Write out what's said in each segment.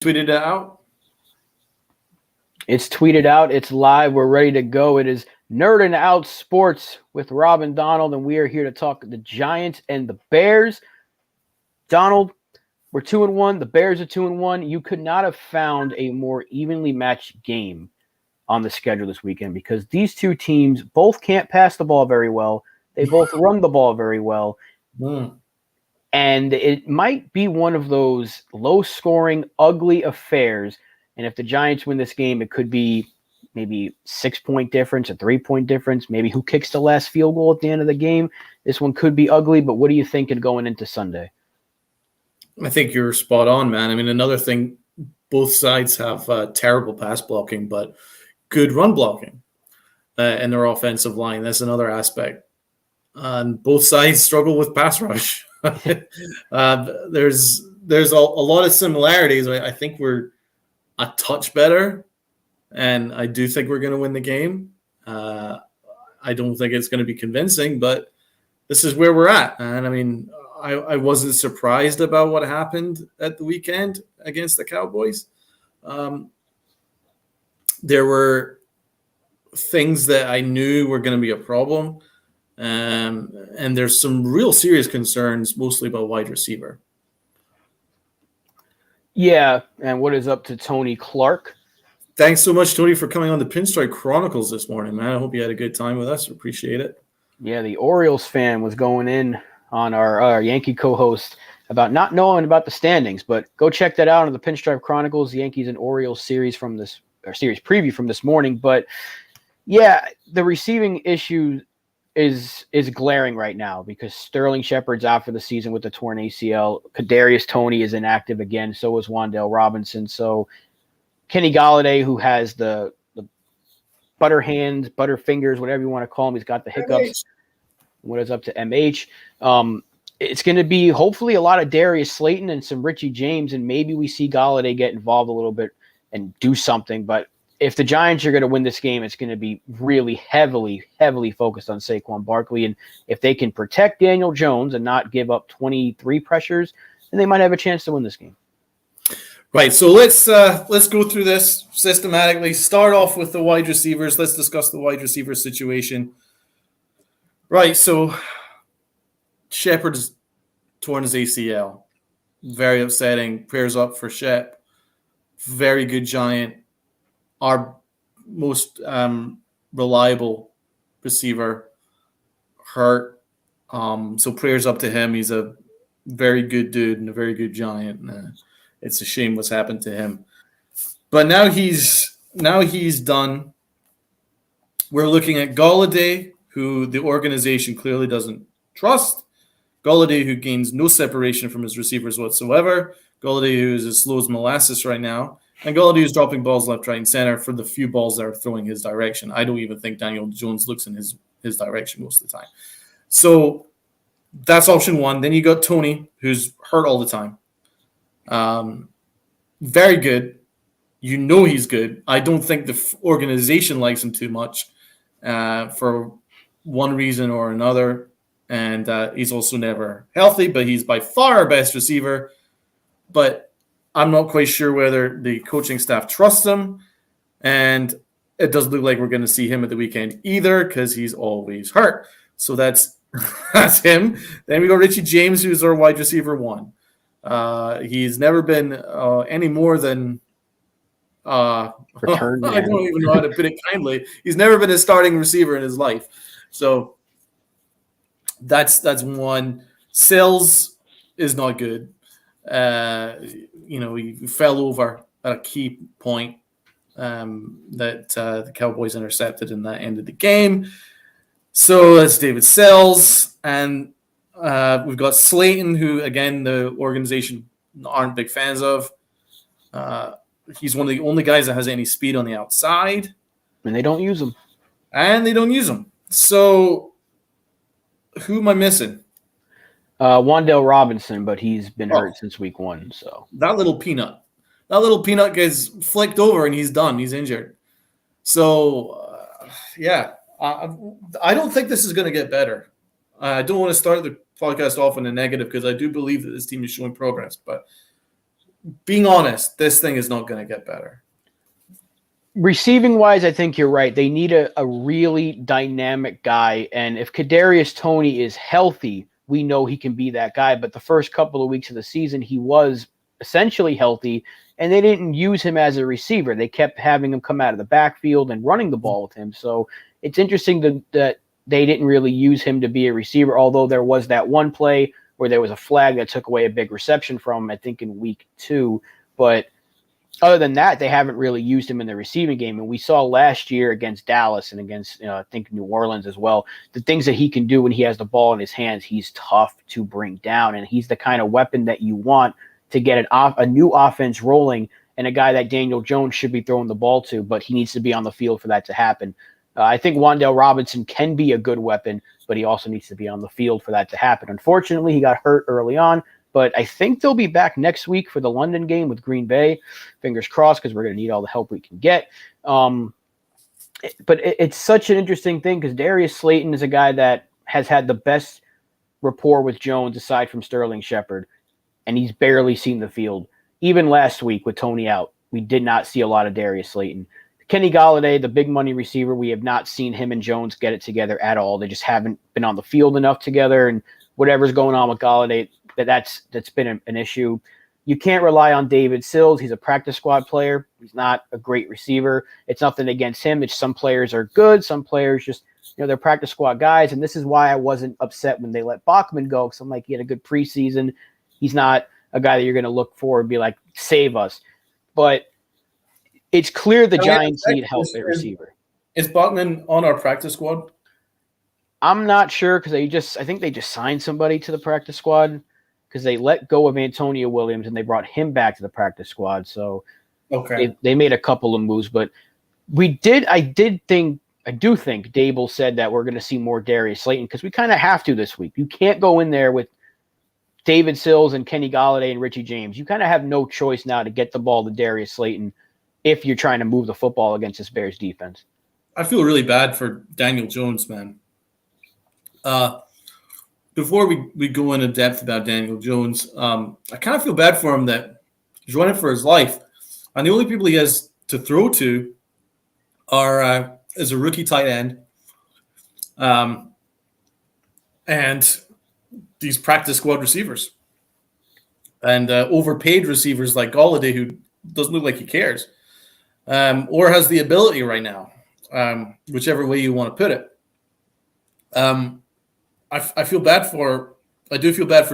Tweeted it out. It's tweeted out. It's live. We're ready to go. It is Nerdin' Out Sports with Rob and Donald, and we are here to talk the Giants and the Bears. Donald, we're 2-1. The Bears are 2-1. You could not have found a more evenly matched game on the schedule this weekend because these two teams both can't pass the ball very well. They both run the ball very well. And it might be one of those low-scoring, ugly affairs. And if the Giants win this game, it could be maybe 6-point difference, a 3-point difference, maybe who kicks the last field goal at the end of the game. This one could be ugly, but what are you thinking going into Sunday? I think you're spot on, man. I mean, another thing, both sides have terrible pass blocking, but good run blocking in their offensive line. That's another aspect. And both sides struggle with pass rush. There's a lot of similarities. I think we're a touch better, and I do think we're going to win the game. I don't think it's going to be convincing, but this is where we're at. And I mean, I wasn't surprised about what happened at the weekend against the Cowboys. There were things that I knew were going to be a problem. And there's some real serious concerns, mostly about wide receiver. Yeah, and what is up to Tony Clark? Thanks so much, Tony, for coming on the Pinstripe Chronicles this morning, man. I hope you had a good time with us. Appreciate it. Yeah, the Orioles fan was going in on our Yankee co-host about not knowing about the standings, but go check that out on the Pinstripe Chronicles, the Yankees and Orioles series preview from this morning. But yeah, the receiving issue is glaring right now because Sterling Shepard's out for the season with the torn ACL. Kadarius Toney is inactive again. So is Wan'Dale Robinson. So Kenny Golladay, who has the butter hands, butter fingers, whatever you want to call him, he's got the hiccups. What is up to MH? It's going to be hopefully a lot of Darius Slayton and some Richie James, and maybe we see Golladay get involved a little bit and do something. But if the Giants are going to win this game, it's going to be really heavily focused on Saquon Barkley. And if they can protect Daniel Jones and not give up 23 pressures, then they might have a chance to win this game. Right. So let's go through this systematically. Start off with the wide receivers. Let's discuss the wide receiver situation. Right. So Shepard's torn his ACL. Very upsetting. Prayers up for Shep. Very good Giant. Our most reliable receiver hurt. So prayers up to him. He's a very good dude and a very good Giant. It's a shame what's happened to him. But now he's done. We're looking at Golladay, who the organization clearly doesn't trust. Golladay, who gains no separation from his receivers whatsoever. Golladay, who is as slow as molasses right now. And Golladay is dropping balls left, right, and center for the few balls that are throwing his direction. I don't even think Daniel Jones looks in his direction most of the time. So that's option one. Then you got Toney, who's hurt all the time. Very good. You know he's good. I don't think the organization likes him too much for one reason or another. And he's also never healthy, but he's by far our best receiver. But I'm not quite sure whether the coaching staff trusts him, and it doesn't look like we're going to see him at the weekend either because he's always hurt. So that's him. Then we got Richie James, who's our wide receiver one. He's never been any more than Return man. I don't even know how to put it kindly. He's never been a starting receiver in his life. So that's one. Sills is not good. He fell over at a key point that the Cowboys intercepted in that end of the game. So that's David Sills. And we've got Slayton, who, again, the organization aren't big fans of. He's one of the only guys that has any speed on the outside. And they don't use him. So who am I missing? Wan'Dale Robinson, but he's been hurt since week one. So that little peanut gets flicked over and he's done. He's injured. So, I don't think this is going to get better. I don't want to start the podcast off in a negative because I do believe that this team is showing progress. But being honest, this thing is not going to get better. Receiving wise, I think you're right. They need a really dynamic guy. And if Kadarius Toney is healthy, we know he can be that guy. But the first couple of weeks of the season, he was essentially healthy, and they didn't use him as a receiver. They kept having him come out of the backfield and running the ball with him. So it's interesting that they didn't really use him to be a receiver, although there was that one play where there was a flag that took away a big reception from him, I think in week 2. But other than that, they haven't really used him in the receiving game. And we saw last year against Dallas and against, I think, New Orleans as well, the things that he can do when he has the ball in his hands. He's tough to bring down, and he's the kind of weapon that you want to get a new offense rolling, and a guy that Daniel Jones should be throwing the ball to, but he needs to be on the field for that to happen. I think Wan'Dale Robinson can be a good weapon, but he also needs to be on the field for that to happen. Unfortunately, he got hurt early on, but I think they'll be back next week for the London game with Green Bay. Fingers crossed, because we're going to need all the help we can get. But it's such an interesting thing because Darius Slayton is a guy that has had the best rapport with Jones aside from Sterling Shepard, and he's barely seen the field. Even last week with Toney out, we did not see a lot of Darius Slayton. Kenny Golladay, the big money receiver, we have not seen him and Jones get it together at all. They just haven't been on the field enough together, and whatever's going on with Golladay, that's been an issue. You can't rely on David Sills. He's a practice squad player. He's not a great receiver. It's nothing against him. It's some players are good. Some players just, they're practice squad guys. And this is why I wasn't upset when they let Bachman go, because I'm like, he had a good preseason. He's not a guy that you're going to look for and be like, save us. But it's clear the Giants need help at receiver. Is Bachman on our practice squad? I'm not sure, because I think they just signed somebody to the practice squad, because they let go of Antonio Williams and they brought him back to the practice squad. So okay, they made a couple of moves, but I do think Dable said that we're going to see more Darius Slayton, because we kind of have to this week. You can't go in there with David Sills and Kenny Golladay and Richie James. You kind of have no choice now to get the ball to Darius Slayton if you're trying to move the football against this Bears defense. I feel really bad for Daniel Jones, man. Before we go into depth about Daniel Jones, I kind of feel bad for him that he's running for his life, and the only people he has to throw to are as a rookie tight end, and these practice squad receivers, and overpaid receivers like Golladay, who doesn't look like he cares, or has the ability right now, whichever way you want to put it. I feel bad for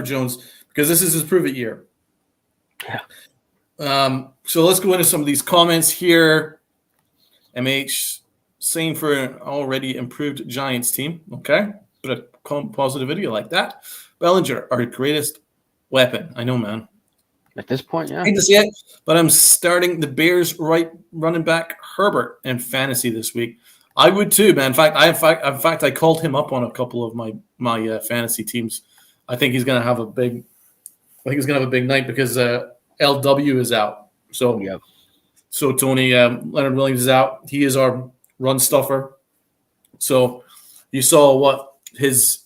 Jones, because this is his prove it year. Yeah. So let's go into some of these comments here. MH saying for an already improved Giants team. Okay, but a positive video like that. Bellinger, our greatest weapon. I know, man. At this point, yeah. I hate to see it, but I'm starting the Bears right running back Herbert in fantasy this week. I would too, man. In fact, I called him up on a couple of my fantasy teams. I think he's going to have a big night, because LW is out. So Yep. So Tony Leonard Williams is out. He is our run stuffer. So you saw what his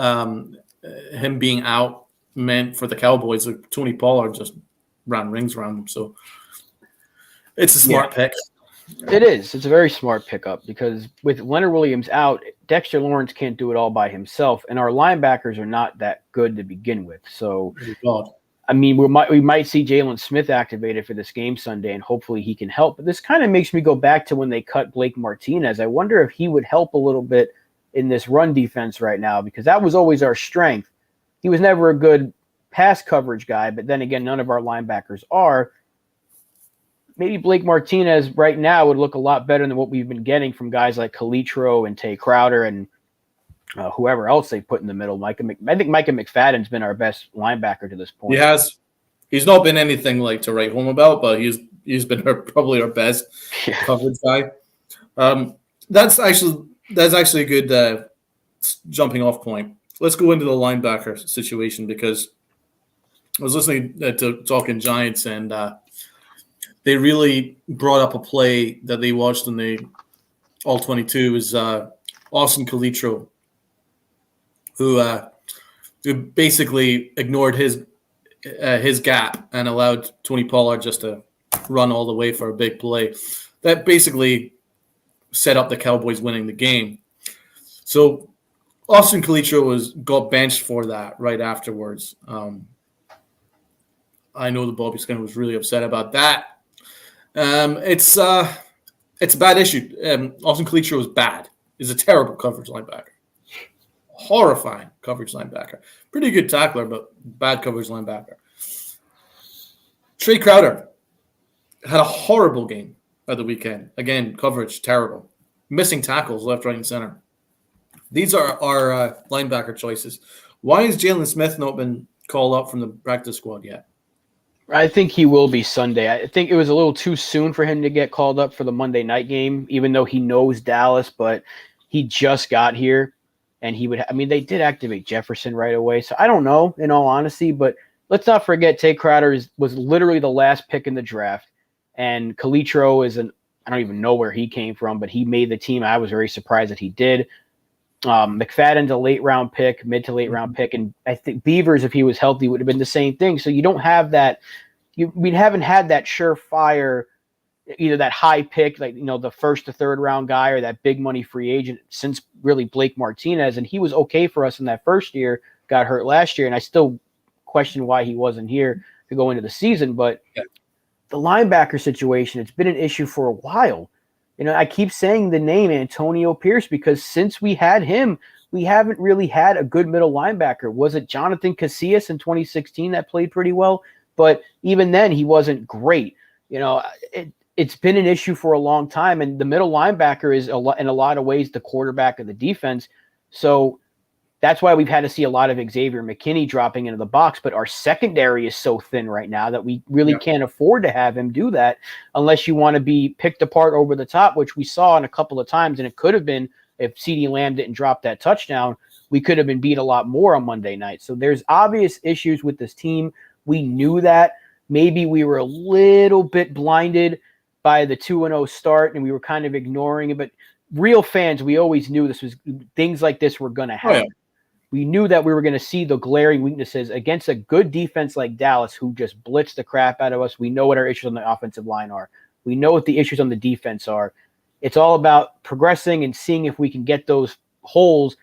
him being out meant for the Cowboys. Like, Tony Pollard just ran rings around him. So it's a smart pick. It is. It's a very smart pickup, because with Leonard Williams out, Dexter Lawrence can't do it all by himself, and our linebackers are not that good to begin with. So, I mean, we might see Jalen Smith activated for this game Sunday, and hopefully he can help. But this kind of makes me go back to when they cut Blake Martinez. I wonder if he would help a little bit in this run defense right now, because that was always our strength. He was never a good pass coverage guy, but then again, none of our linebackers are. Maybe Blake Martinez right now would look a lot better than what we've been getting from guys like Calitro and Tay Crowder and whoever else they put in the middle. I think Micah McFadden's been our best linebacker to this point. He has. He's not been anything like to write home about, but he's been probably our best coverage guy. That's actually a good jumping off point. Let's go into the linebacker situation, because I was listening to Talking Giants, and they really brought up a play that they watched in the All-22 is Austin Calitro, who basically ignored his his gap and allowed Tony Pollard just to run all the way for a big play. That basically set up the Cowboys winning the game. So Austin Calitro got benched for that right afterwards. I know the Bobby Skinner was really upset about that. It's a bad issue. Austin Calitro is bad. He's a terrible coverage linebacker. Horrifying coverage linebacker. Pretty good tackler, but bad coverage linebacker. Trey Crowder had a horrible game at the weekend. Again, coverage, terrible. Missing tackles left, right, and center. These are our linebacker choices. Why has Jalen Smith not been called up from the practice squad yet? I think he will be Sunday. I think it was a little too soon for him to get called up for the Monday night game, even though he knows Dallas, but he just got here. And they did activate Jefferson right away. So I don't know, in all honesty, but let's not forget Tay Crowder was literally the last pick in the draft. And Calitro I don't even know where he came from, but he made the team. I was very surprised that he did. McFadden's a mid to late round pick. And I think Beavers, if he was healthy, would have been the same thing. So you don't have that. We haven't had that surefire, either that high pick, the first to third round guy, or that big money free agent since really Blake Martinez. And he was okay for us in that first year, got hurt last year. And I still question why he wasn't here to go into the season. But the linebacker situation, it's been an issue for a while. I keep saying the name Antonio Pierce because since we had him, we haven't really had a good middle linebacker. Was it Jonathan Casillas in 2016 that played pretty well? But even then, he wasn't great. It's been an issue for a long time, and the middle linebacker is in a lot of ways the quarterback of the defense. So that's why we've had to see a lot of Xavier McKinney dropping into the box, but our secondary is so thin right now that we really can't afford to have him do that unless you want to be picked apart over the top, which we saw in a couple of times, and it could have been if CeeDee Lamb didn't drop that touchdown, we could have been beat a lot more on Monday night. So there's obvious issues with this team. We knew that. Maybe we were a little bit blinded by the 2-0 start, and we were kind of ignoring it, but real fans, we always knew things like this were going to happen. We knew that we were going to see the glaring weaknesses against a good defense like Dallas, who just blitzed the crap out of us. We know what our issues on the offensive line are. We know what the issues on the defense are. It's all about progressing and seeing if we can get those holes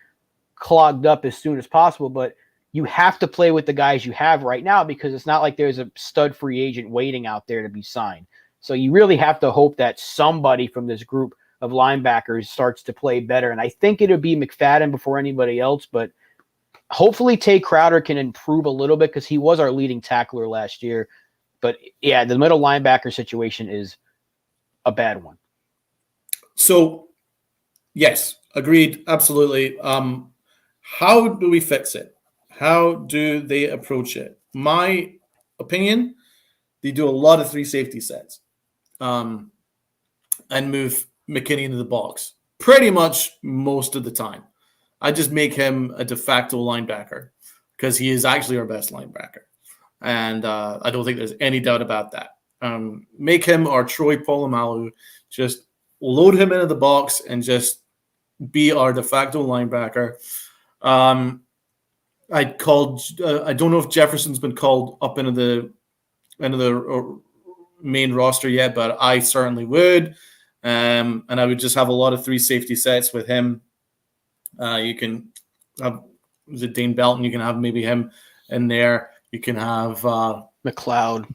clogged up as soon as possible. But you have to play with the guys you have right now because it's not like there's a stud free agent waiting out there to be signed. So you really have to hope that somebody from this group of linebackers starts to play better. And I think it'll be McFadden before anybody else, but hopefully Tay Crowder can improve a little bit because he was our leading tackler last year. But, yeah, the middle linebacker situation is a bad one. So, yes, agreed, absolutely. How do we fix it? How do they approach it? My opinion, they do a lot of 3 safety sets and move McKinney into the box pretty much most of the time. I just make him a de facto linebacker because he is actually our best linebacker. And I don't think there's any doubt about that. Make him our Troy Polamalu. Just load him into the box and just be our de facto linebacker. I don't know if Jefferson's been called up into the main roster yet, but I certainly would. And I would just have a lot of 3 safety sets with him. You can have Dane Belton. You can have maybe him in there. You can have McLeod,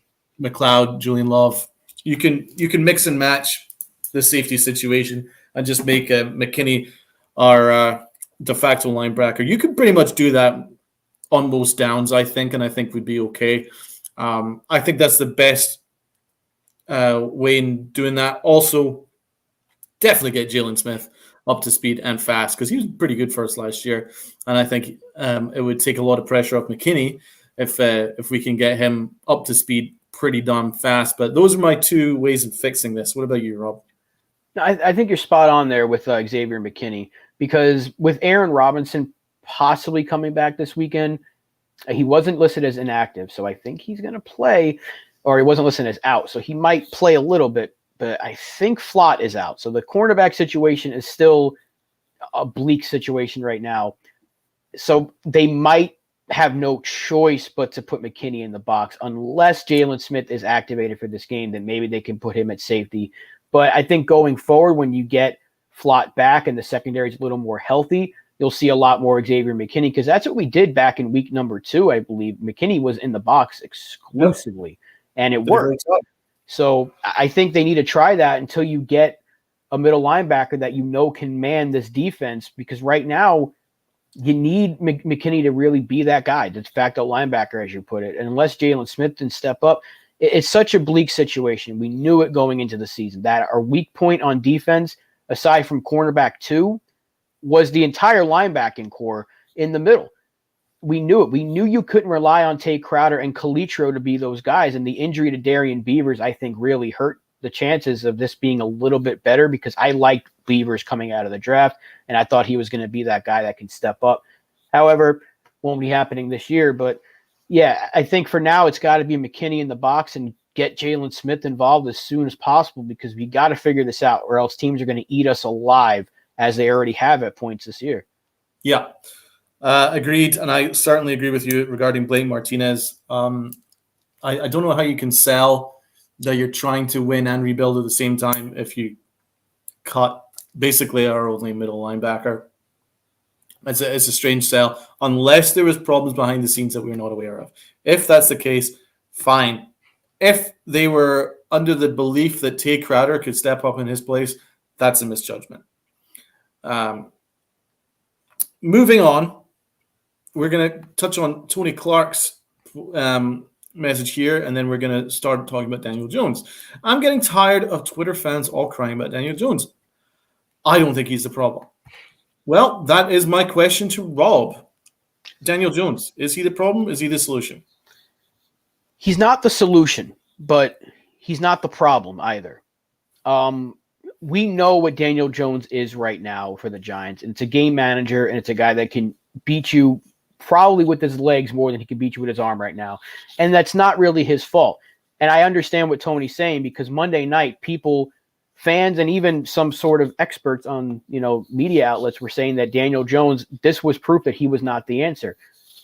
Julian Love. You can mix and match the safety situation and just make McKinney our de facto linebacker. You can pretty much do that on most downs, I think, and I think we'd be okay. I think that's the best way in doing that. Also, definitely get Jalen Smith up to speed and fast because he was pretty good for us last year. And I think it would take a lot of pressure off McKinney if we can get him up to speed pretty darn fast. But those are my 2 ways of fixing this. What about you, Rob? I think you're spot on there with Xavier McKinney because with Aaron Robinson possibly coming back this weekend, he wasn't listed as inactive. So I think he's going to play, or he wasn't listed as out. So he might play a little bit. But I think Flott is out. So the cornerback situation is still a bleak situation right now. So they might have no choice but to put McKinney in the box unless Jalen Smith is activated for this game. Then maybe they can put him at safety. But I think going forward, when you get Flott back and the secondary is a little more healthy, you'll see a lot more Xavier McKinney, because that's what we did back in week number 2, I believe. McKinney was in the box exclusively, and it worked. So I think they need to try that until you get a middle linebacker that can man this defense, because right now you need McKinney to really be that guy, de facto linebacker, as you put it. And unless Jalen Smith can step up, it's such a bleak situation. We knew it going into the season that our weak point on defense, aside from cornerback 2, was the entire linebacking core in the middle. We knew it. We knew you couldn't rely on Tay Crowder and Calitro to be those guys. And the injury to Darian Beavers, I think, really hurt the chances of this being a little bit better, because I liked Beavers coming out of the draft, and I thought he was going to be that guy that can step up. However, won't be happening this year. But yeah, I think for now it's got to be McKinney in the box and get Jalen Smith involved as soon as possible, because we got to figure this out, or else teams are going to eat us alive, as they already have at points this year. Yeah, agreed. And I certainly agree with you regarding Blake Martinez. I don't know how you can sell that you're trying to win and rebuild at the same time if you cut basically our only middle linebacker. It's a strange sell, unless there was problems behind the scenes that we're not aware of. If that's the case, fine. If they were under the belief that Tay Crowder could step up in his place, that's a misjudgment. Moving on, we're going to touch on Tony Clark's message here, and then we're going to start talking about Daniel Jones. I'm getting tired of Twitter fans all crying about Daniel Jones. I don't think he's the problem. Well, that is my question to Rob. Daniel Jones, is he the problem? Is he the solution? He's not the solution, but he's not the problem either. We know what Daniel Jones is right now for the Giants. And it's a game manager, and it's a guy that can beat you probably with his legs more than he can beat you with his arm right now. And that's not really his fault. And I understand what Tony's saying, because Monday night, fans, and even some sort of experts on, media outlets were saying that Daniel Jones, this was proof that he was not the answer.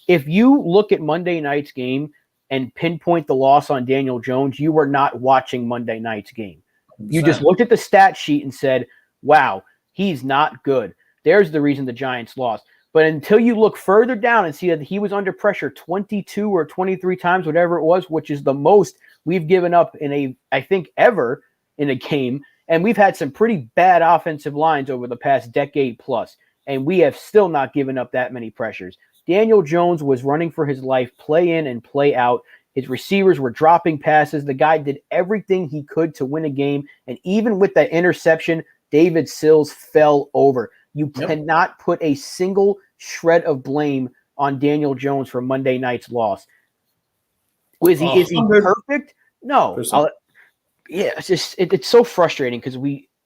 If you look at Monday night's game and pinpoint the loss on Daniel Jones, you were not watching Monday night's game. You just looked at the stat sheet and said, wow, he's not good. There's the reason the Giants lost. But until you look further down and see that he was under pressure 22 or 23 times, whatever it was, which is the most we've given up I think ever in a game. And we've had some pretty bad offensive lines over the past decade plus, and we have still not given up that many pressures. Daniel Jones was running for his life, play in and play out. His receivers were dropping passes. The guy did everything he could to win a game. And even with that interception, David Sills fell over. You cannot put a single shred of blame on Daniel Jones for Monday night's loss. Is he perfect? No. It's so frustrating, because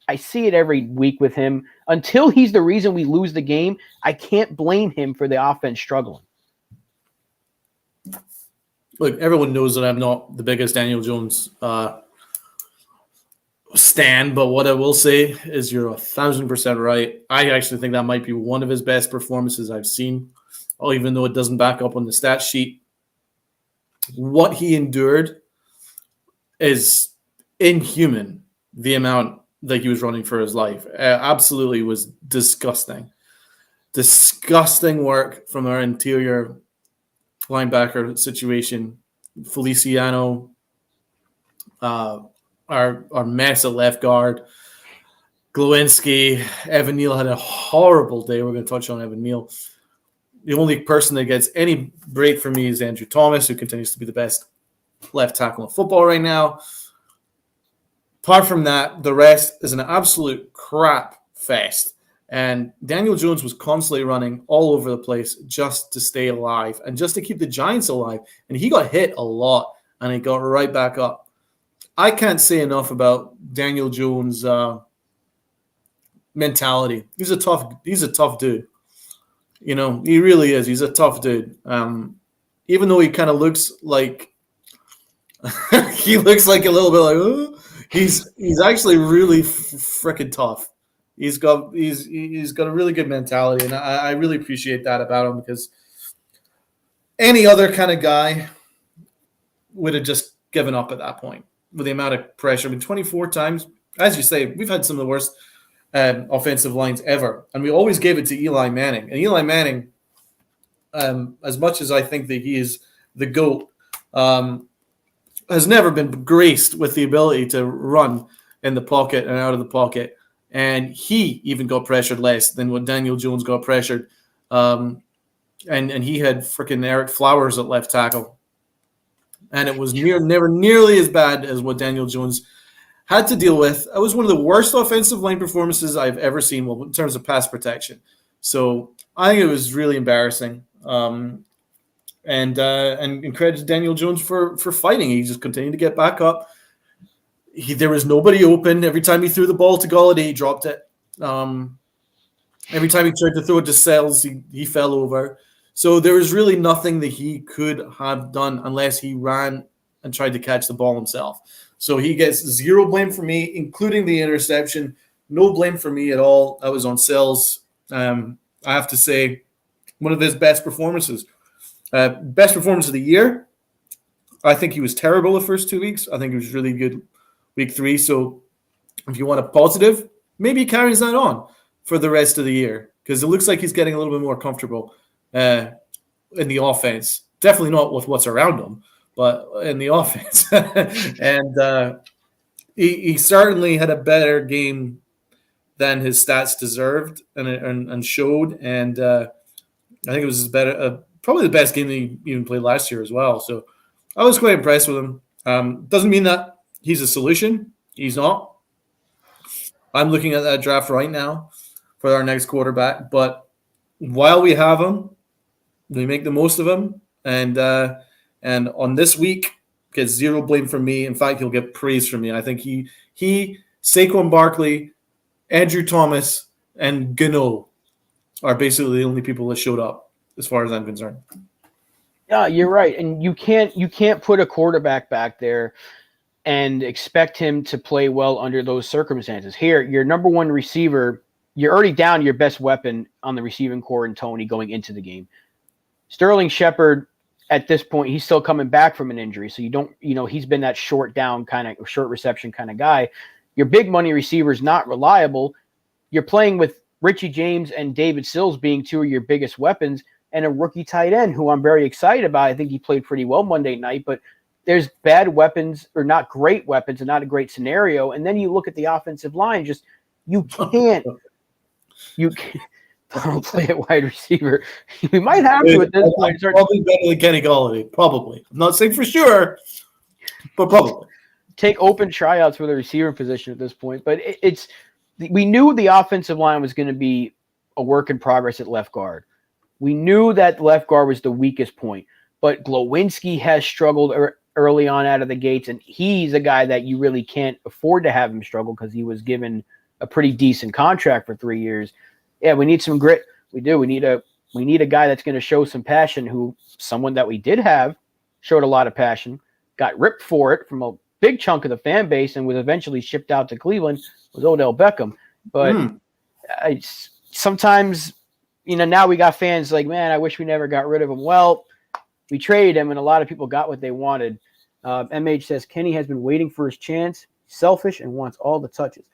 I see it every week with him. Until he's the reason we lose the game, I can't blame him for the offense struggling. Look, everyone knows that I'm not the biggest Daniel Jones stan, but what I will say is you're 1,000% right. I actually think that might be one of his best performances I've seen, even though it doesn't back up on the stat sheet. What he endured is inhuman, the amount that he was running for his life. Absolutely was disgusting. Disgusting work from our interior linebacker situation. Feliciano, our mess at left guard, Glowinski, Evan Neal had a horrible day. We're going to touch on Evan Neal. The only person that gets any break for me is Andrew Thomas, who continues to be the best left tackle in football right now. Apart from that, the rest is an absolute crap fest. And Daniel Jones was constantly running all over the place just to stay alive and just to keep the Giants alive. And he got hit a lot, and he got right back up. I can't say enough about Daniel Jones' mentality. He's a tough dude. He really is. He's a tough dude. Even though he kind of looks like he looks like a little bit like, oh, he's actually really freaking tough. He's got a really good mentality, and I really appreciate that about him, because Any other kind of guy would have just given up at that point with the amount of pressure. I mean, 24 times, as you say, we've had some of the worst offensive lines ever, and we always gave it to Eli Manning. And Eli Manning, as much as I think that he is the GOAT, has never been graced with the ability to run in the pocket and out of the pocket. And he even got pressured less than what Daniel Jones got pressured. And he had freaking Eric Flowers at left tackle. And it was never nearly as bad as what Daniel Jones had to deal with. It was one of the worst offensive line performances I've ever seen, well, in terms of pass protection. So I think it was really embarrassing. And credit to Daniel Jones for fighting. He just continued to get back up. There was nobody open. Every time he threw the ball to Golladay, he dropped it. Every time he tried to throw it to Sells, he fell over. So there was really nothing that he could have done unless he ran and tried to catch the ball himself. So he gets zero blame for me, including the interception. No blame for me at all. That was on Sells. I have to say, one of his best performances. Best performance of the year. I think he was terrible the first 2 weeks. I think he was really good week 3. So if you want a positive, maybe he carries that on for the rest of the year, because it looks like he's getting a little bit more comfortable in the offense. Definitely not with what's around him, but in the offense. And he certainly had a better game than his stats deserved and showed. And I think it was probably the best game that he even played last year as well. So I was quite impressed with him. Doesn't mean that he's a solution. He's not. I'm looking at that draft right now for our next quarterback. But while we have him, we make the most of him. And on this week, gets zero blame from me. In fact, he'll get praise from me. I think he Saquon Barkley, Andrew Thomas, and Gano are basically the only people that showed up, as far as I'm concerned. Yeah, you're right. And you can't put a quarterback back there and expect him to play well under those circumstances. Here, your number one receiver, you're already down your best weapon on the receiving core in Tony going into the game. Sterling Shepard, at this point, he's still coming back from an injury. So he's been that short reception kind of guy. Your big money receiver is not reliable. You're playing with Richie James and David Sills being two of your biggest weapons, and a rookie tight end who I'm very excited about. I think he played pretty well Monday night, but there's bad weapons or not great weapons and not a great scenario. And then you look at the offensive line, you can't play at wide receiver. We might have to at this point. Probably better than Kenny Golladay. Probably. I'm not saying for sure, but probably. Take open tryouts for the receiver position at this point. But we knew the offensive line was going to be a work in progress at left guard. We knew that left guard was the weakest point. But Glowinski has struggled early on out of the gates, and he's a guy that you really can't afford to have him struggle because he was given a pretty decent contract for 3 years. Yeah, we need some grit. We do. We need a guy that's going to show some passion, someone that we did have showed a lot of passion, got ripped for it from a big chunk of the fan base, and was eventually shipped out to Cleveland, was Odell Beckham. But sometimes, now we got fans like, man, I wish we never got rid of him. Well, we traded him, and a lot of people got what they wanted. MH says, Kenny has been waiting for his chance, selfish, and wants all the touches.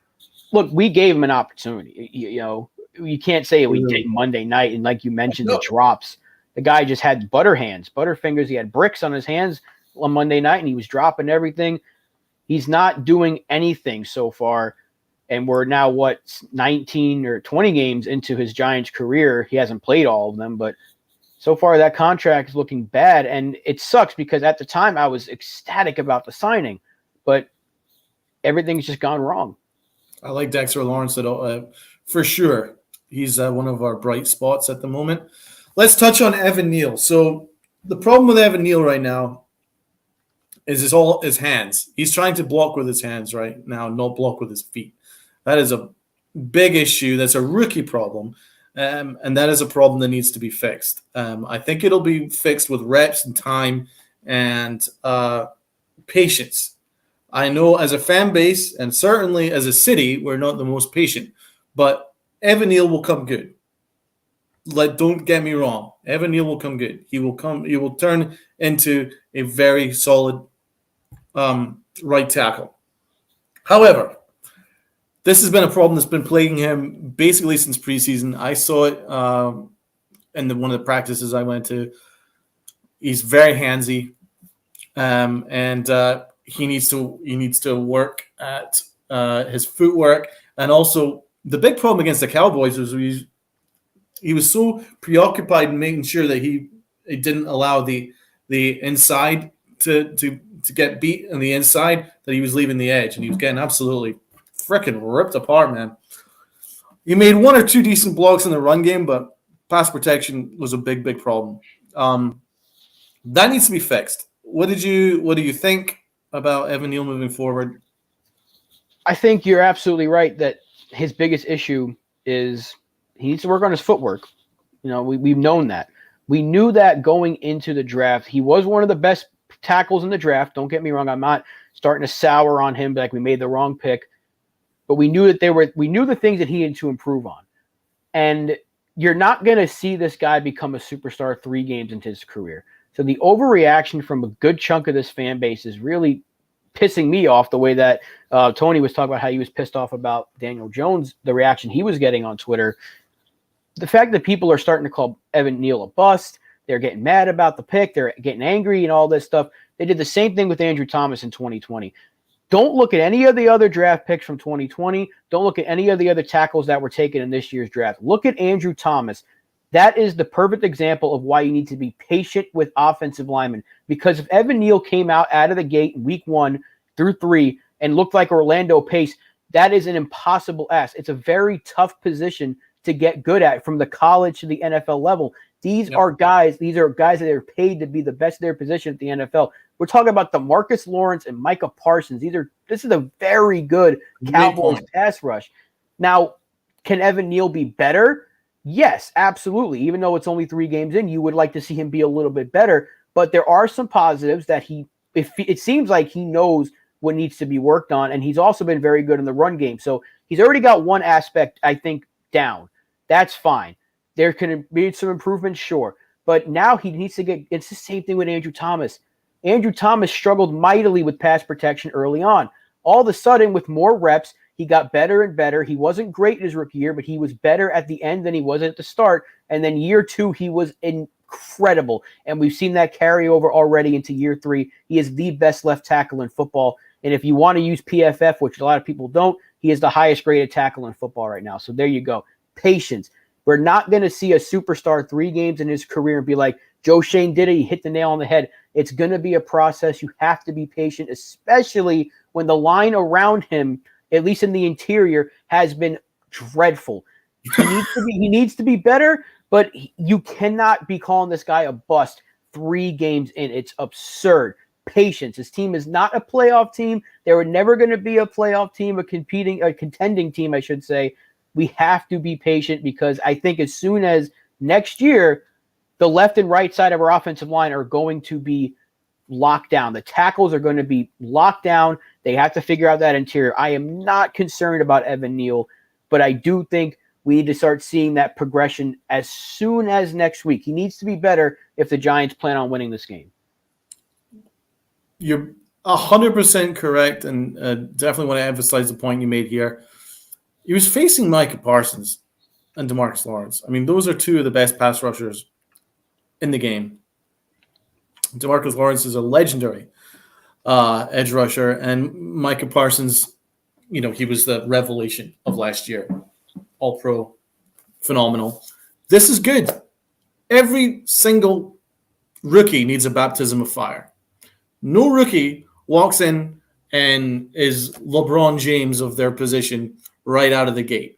Look, we gave him an opportunity. You can't say we did Monday night, and like you mentioned, the drops. The guy just had butterfingers. He had bricks on his hands on Monday night, and he was dropping everything. He's not doing anything so far, and we're now, 19 or 20 games into his Giants career. He hasn't played all of them, but so far that contract is looking bad, and it sucks because at the time I was ecstatic about the signing, but everything's just gone wrong. I like Dexter Lawrence for sure. He's one of our bright spots at the moment. Let's touch on Evan Neal. So the problem with Evan Neal right now is his hands. He's trying to block with his hands right now, not block with his feet. That is a big issue. That's a rookie problem. And that is a problem that needs to be fixed. I think it'll be fixed with reps and time and patience. I know as a fan base and certainly as a city, we're not the most patient. But Evan Neal will come good. Don't get me wrong. Evan Neal will come good. He will turn into a very solid right tackle. However, this has been a problem that's been plaguing him basically since preseason. I saw it in one of the practices I went to. He's very handsy, and he needs to work at his footwork. And also, the big problem against the Cowboys was he was so preoccupied in making sure that he didn't allow the inside to get beat on the inside, that he was leaving the edge, and he was getting absolutely freaking ripped apart, man. He made one or two decent blocks in the run game, but pass protection was a big problem. That needs to be fixed. What do you think about Evan Neal moving forward? I think you're absolutely right that his biggest issue is he needs to work on his footwork. You know, we've known that. We knew that going into the draft. He was one of the best tackles in the draft. Don't get me wrong. I'm not starting to sour on him like we made the wrong pick. But we knew that we knew the things that he needed to improve on. And you're not going to see this guy become a superstar 3 games into his career. So the overreaction from a good chunk of this fan base is really pissing me off, the way that Tony was talking about how he was pissed off about Daniel Jones, the reaction he was getting on Twitter. The fact that people are starting to call Evan Neal a bust, they're getting mad about the pick, they're getting angry and all this stuff. They did the same thing with Andrew Thomas in 2020. Don't look at any of the other draft picks from 2020. Don't look at any of the other tackles that were taken in this year's draft. Look at Andrew Thomas. That is the perfect example of why you need to be patient with offensive linemen. Because if Evan Neal came out of the gate in week 1 through 3 and looked like Orlando Pace, that is an impossible ask. It's a very tough position to get good at from the college to the NFL level. These are guys that are paid to be the best of their position at the NFL. We're talking about DeMarcus Lawrence and Micah Parsons. This is a very good Cowboys pass rush. Now, can Evan Neal be better? Yes, absolutely. Even though it's only 3 games in, you would like to see him be a little bit better. But there are some positives that it seems like he knows what needs to be worked on, and he's also been very good in the run game. So he's already got one aspect, I think, down. That's fine. There can be some improvement, sure. But now he needs to get – it's the same thing with Andrew Thomas. Andrew Thomas struggled mightily with pass protection early on. All of a sudden, with more reps, he got better and better. He wasn't great in his rookie year, but he was better at the end than he was at the start. And then year 2, he was incredible. And we've seen that carry over already into year 3. He is the best left tackle in football. And if you want to use PFF, which a lot of people don't, he is the highest graded tackle in football right now. So there you go. Patience. We're not going to see a superstar 3 games in his career and be like, Joe Shane did it. He hit the nail on the head. It's going to be a process. You have to be patient, especially when the line around him, at least in the interior, has been dreadful. He needs to be better, but you cannot be calling this guy a bust 3 games in. It's absurd. Patience. His team is not a playoff team. They were never going to be a playoff team, a contending team, I should say. We have to be patient, because I think as soon as next year, the left and right side of our offensive line are going to be locked down. The tackles are going to be locked down. They have to figure out that interior. I am not concerned about Evan Neal, but I do think we need to start seeing that progression as soon as next week. He needs to be better if the Giants plan on winning this game. You're 100% correct, and definitely want to emphasize the point you made here. He was facing Micah Parsons and DeMarcus Lawrence. I mean, those are 2 of the best pass rushers in the game. DeMarcus Lawrence is a legendary edge rusher, and Micah Parsons, he was the revelation of last year. All-pro, phenomenal. This is good. Every single rookie needs a baptism of fire. No rookie walks in and is LeBron James of their position right out of the gate.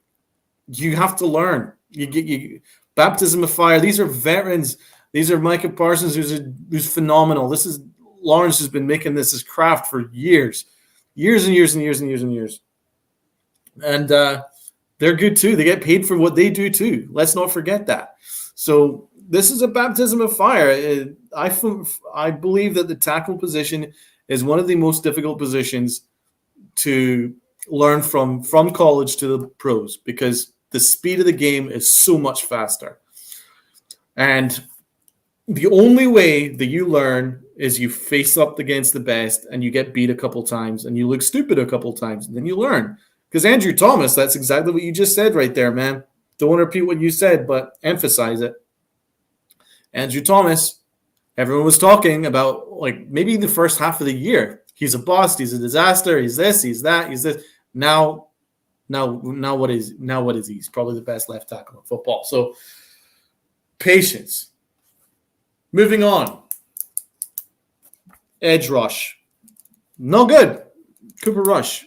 You have to learn. You baptism of fire. These are veterans. These are Micah Parsons, who's phenomenal. Lawrence has been making this his craft for years and years and years and years and years. And they're good too. They get paid for what they do too. Let's not forget that. So this is a baptism of fire. I believe that the tackle position is one of the most difficult positions to learn from college to the pros, because the speed of the game is so much faster. And the only way that you learn is you face up against the best and you get beat a couple times and you look stupid a couple times and then you learn. Because Andrew Thomas, that's exactly what you just said right there, man. Don't repeat what you said, but emphasize it. Andrew Thomas, everyone was talking about like maybe the first half of the year. He's a bust. He's a disaster. He's this. He's that. He's this. Now what is he? He's probably the best left tackle in football. So patience. Moving on. Edge rush. No good. Cooper Rush.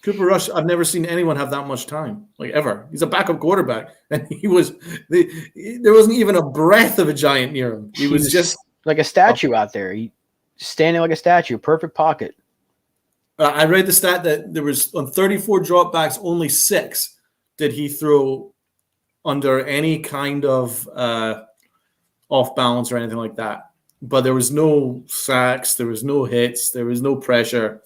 I've never seen anyone have that much time, like ever. He's a backup quarterback, and there wasn't even a breath of a giant near him. He was just like a statue out there. He standing like a statue, perfect pocket. I read the stat that there was on 34 dropbacks, only 6 did he throw under any kind of off balance or anything like that. But there was no sacks, there was no hits, there was no pressure.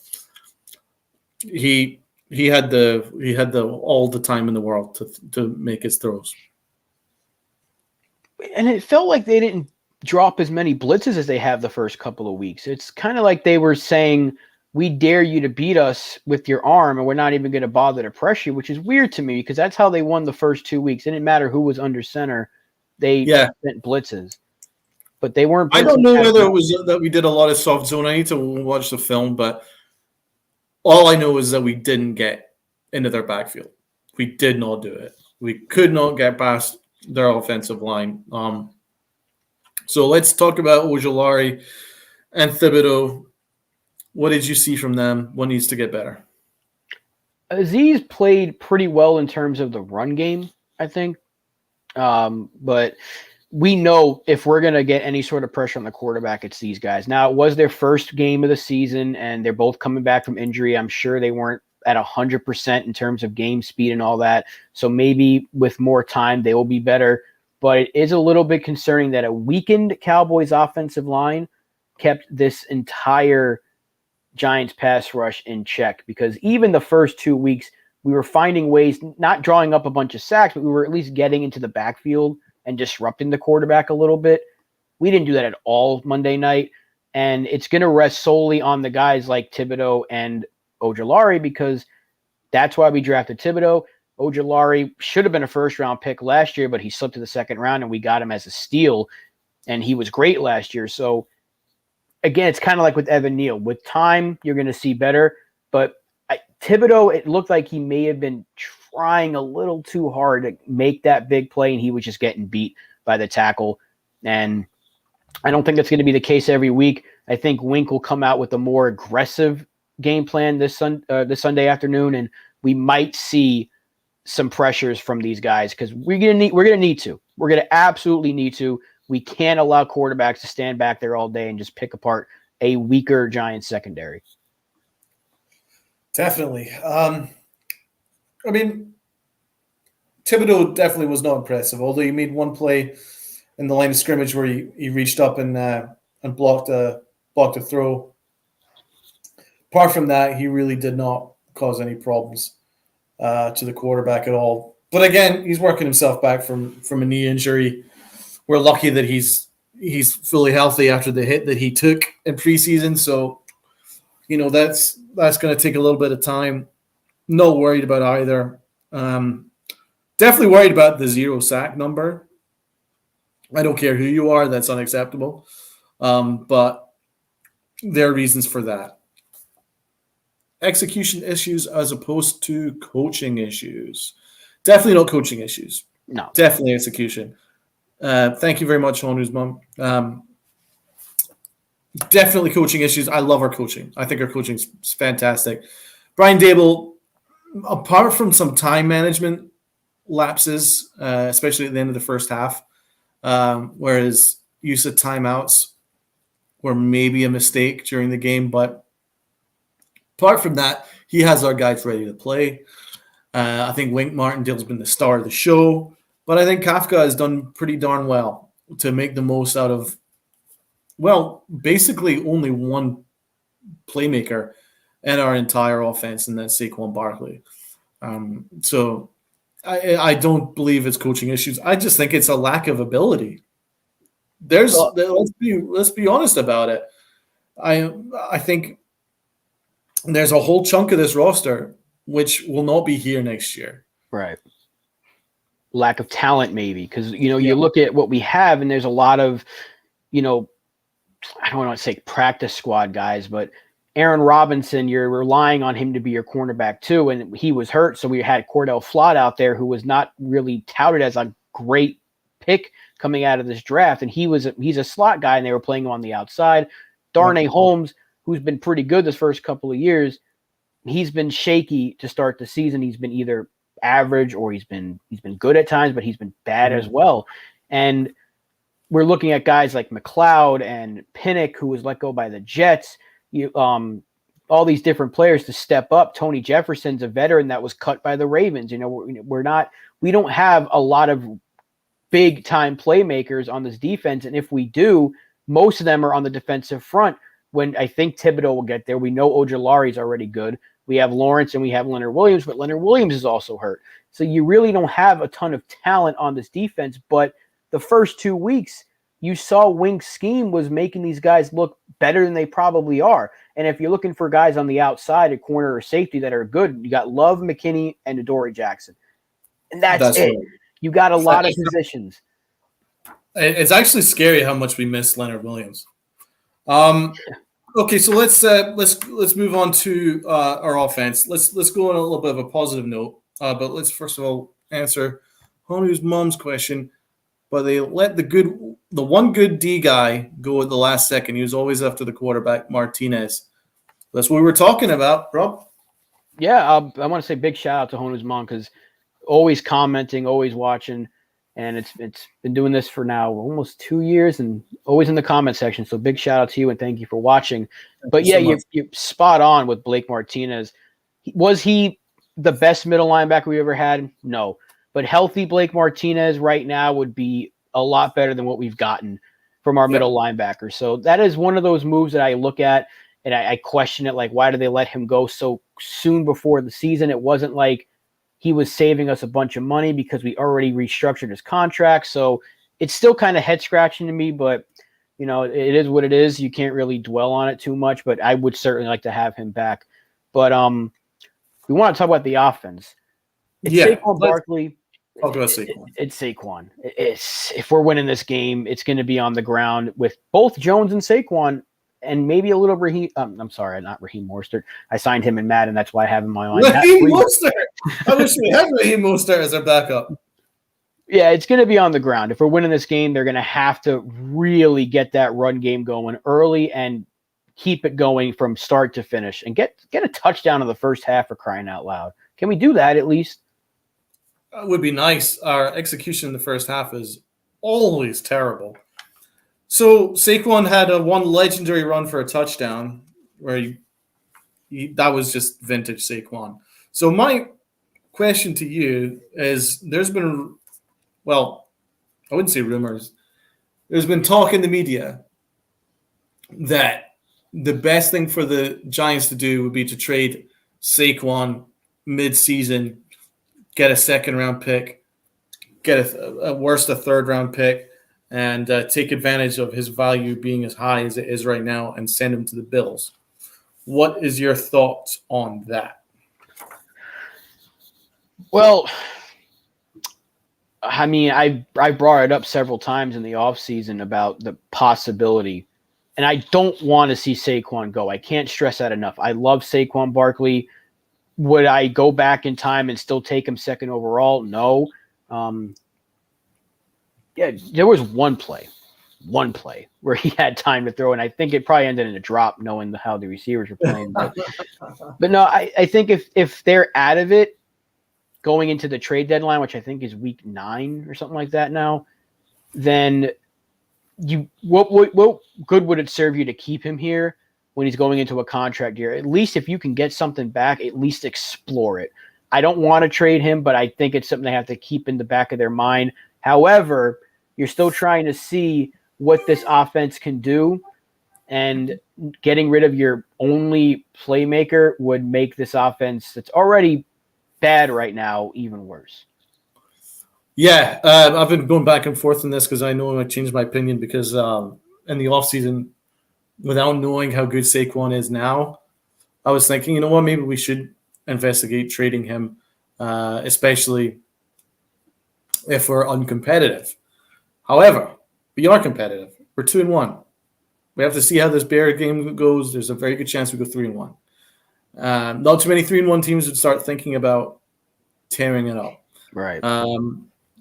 He had all the time in the world to make his throws. And it felt like they didn't drop as many blitzes as they have the first couple of weeks. It's kind of like they were saying, we dare you to beat us with your arm, and we're not even going to bother to press you, which is weird to me because that's how they won the first 2 weeks. It didn't matter who was under center. They sent blitzes. But they weren't. I don't know whether it was that we did a lot of soft zone. I need to watch the film, but all I know is that we didn't get into their backfield. We did not do it. We could not get past their offensive line. So let's talk about Ojulari and Thibodeau. What did you see from them? What needs to get better? Aziz played pretty well in terms of the run game, I think. But we know if we're going to get any sort of pressure on the quarterback, it's these guys. Now, it was their first game of the season, and they're both coming back from injury. I'm sure they weren't at 100% in terms of game speed and all that. So maybe with more time, they will be better. But it is a little bit concerning that a weakened Cowboys offensive line kept this entire Giants pass rush in check, because even the first 2 weeks, we were finding ways, not drawing up a bunch of sacks, but we were at least getting into the backfield and disrupting the quarterback a little bit. We didn't do that at all Monday night, and it's going to rest solely on the guys like Thibodeau and Ojulari, because that's why we drafted Thibodeau. Ojulari should have been a first-round pick last year, but he slipped to the second round, and we got him as a steal, and he was great last year. So, again, it's kind of like with Evan Neal. With time, you're going to see better, but Thibodeau, it looked like he may have been trying a little too hard to make that big play, and he was just getting beat by the tackle. And I don't think that's going to be the case every week. I think Wink will come out with a more aggressive game plan this Sunday afternoon, and we might see some pressures from these guys because we're going to absolutely need to. We can't allow quarterbacks to stand back there all day and just pick apart a weaker Giants secondary. Definitely. I mean, Thibodeau definitely was not impressive, although he made one play in the line of scrimmage where he reached up and blocked a throw. Apart from that, he really did not cause any problems to the quarterback at all. But again, he's working himself back from a knee injury. We're lucky that he's fully healthy after the hit that he took in preseason. So, that's going to take a little bit of time. Not worried about either. Definitely worried about the 0 sack number. I don't care who you are. That's unacceptable. But there are reasons for that. Execution issues as opposed to coaching issues. Definitely not coaching issues. No. Definitely execution. Thank you very much, Honu's mom. Definitely coaching issues. I love our coaching. I think our coaching is fantastic. Brian Dable, apart from some time management lapses, especially at the end of the first half, where his use of timeouts were maybe a mistake during the game, but apart from that, he has our guys ready to play. I think Wink Martindale's been the star of the show, but I think Kafka has done pretty darn well to make the most out of, basically only one playmaker in our entire offense, and that's Saquon Barkley. So I don't believe it's coaching issues. I just think it's a lack of ability. let's be honest about it. I think there's a whole chunk of this roster which will not be here next year. Right. Lack of talent, maybe, because you look at what we have, and there's a lot of, I don't want to say practice squad guys, but Aaron Robinson, you're relying on him to be your cornerback too, and he was hurt, so we had Cordell Flott out there, who was not really touted as a great pick coming out of this draft, and he's a slot guy, and they were playing him on the outside. Darnay Holmes, who's been pretty good this first couple of years, he's been shaky to start the season. He's been either average or he's been good at times, but he's been bad as well. And we're looking at guys like McLeod and Pinnock, who was let go by the Jets. All these different players to step up. Tony Jefferson's a veteran that was cut by the Ravens. We don't have a lot of big time playmakers on this defense. And if we do, most of them are on the defensive front. When I think Thibodeau will get there, we know Ojulari's already good. We have Lawrence and we have Leonard Williams, but Leonard Williams is also hurt. So you really don't have a ton of talent on this defense. But the first 2 weeks, you saw Wink's scheme was making these guys look better than they probably are. And if you're looking for guys on the outside, a corner or safety that are good, you got Love, McKinney, and Adoree Jackson. And that's it. Right. You got a lot of positions. It's actually scary how much we miss Leonard Williams. Okay, so let's move on to our offense. Let's go on a little bit of a positive note. But let's first of all answer Honu's mom's question. But they let the one good D guy go at the last second. He was always after the quarterback, Martinez. That's what we were talking about, Rob. Yeah, I want to say big shout out to Honu's mom, because always commenting, always watching, and it's been doing this for now almost 2 years, and always in the comment section. So big shout out to you, and thank you for watching. But yeah, you're spot on with Blake Martinez. Was he the best middle linebacker we ever had? No. But healthy Blake Martinez right now would be a lot better than what we've gotten from our middle linebackers. So that is one of those moves that I look at and I question it. Like, why did they let him go so soon before the season? It wasn't like he was saving us a bunch of money because we already restructured his contract. So it's still kind of head scratching to me, but it is what it is. You can't really dwell on it too much, but I would certainly like to have him back. But we want to talk about the offense. It's Saquon Barkley. Talk about Saquon. It's Saquon. If we're winning this game, it's going to be on the ground with both Jones and Saquon, and maybe a little Raheem. I'm sorry, not Raheem Mostert. I signed him in Madden. That's why I have him in my mind. Raheem Mostert. I wish we had Raheem Mostert as our backup. Yeah, it's going to be on the ground. If we're winning this game, they're going to have to really get that run game going early and keep it going from start to finish, and get a touchdown in the first half, for crying out loud. Can we do that at least? It would be nice. Our execution in the first half is always terrible. So Saquon had one legendary run for a touchdown where that was just vintage Saquon. So my question to you is, there's been, well, I wouldn't say rumors. There's been talk in the media that the best thing for the Giants to do would be to trade Saquon mid-season, get a second-round pick, get at worst a third-round pick, and take advantage of his value being as high as it is right now and send him to the Bills. What is your thoughts on that? Well, I mean, I brought it up several times in the offseason about the possibility, and I don't want to see Saquon go. I can't stress that enough. I love Saquon Barkley. Would I go back in time and still take him second overall? No. There was one play where he had time to throw, and I think it probably ended in a drop, knowing how the receivers were playing. But no, I think if they're out of it going into the trade deadline, which I think is week 9 or something like that now, then what good would it serve you to keep him here when he's going into a contract year? At least if you can get something back, at least explore it. I don't want to trade him, but I think it's something they have to keep in the back of their mind. However, you're still trying to see what this offense can do, and getting rid of your only playmaker would make this offense that's already bad right now even worse. Yeah, I've been going back and forth on this because I know I changed my opinion because in the offseason, without knowing how good Saquon is now, I was thinking, you know what, maybe we should investigate trading him, especially if we're uncompetitive. However, we are competitive. We're 2-1. We have to see how this Bear game goes. There's a very good chance we go 3-1. Not too many 3-1 teams would start thinking about tearing it up. Right.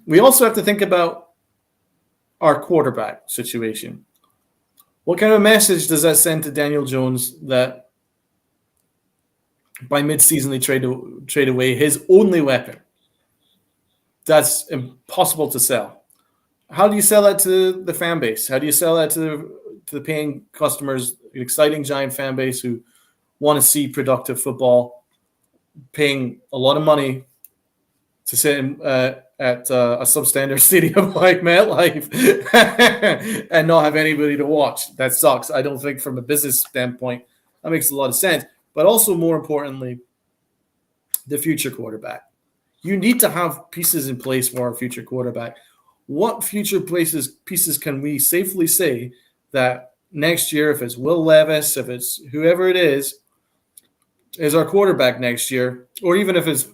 We also have to think about our quarterback situation. What kind of message does that send to Daniel Jones that by midseason they trade away his only weapon? That's impossible to sell. How do you sell that to the fan base? How do you sell that to the paying customers, an exciting Giant fan base who want to see productive football, paying a lot of money to sit at a substandard stadium like MetLife and not have anybody to watch? That sucks. I don't think from a business standpoint that makes a lot of sense. But also, more importantly, the future quarterback. You need to have pieces in place for our future quarterback. What future pieces can we safely say that next year, if it's Will Levis, if it's whoever it is our quarterback next year, or even if it's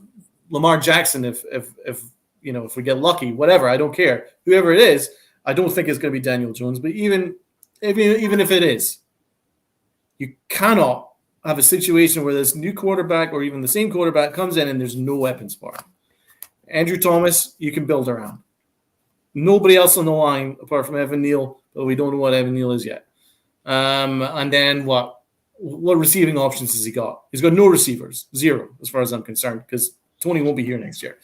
Lamar Jackson, if we get lucky, whatever, I don't care. Whoever it is, I don't think it's going to be Daniel Jones. But even if it is, you cannot have a situation where this new quarterback or even the same quarterback comes in and there's no weapons for him. Andrew Thomas, you can build around. Nobody else on the line apart from Evan Neal, but we don't know what Evan Neal is yet. And then what receiving options has he got? He's got no receivers, zero, as far as I'm concerned, because Tony won't be here next year.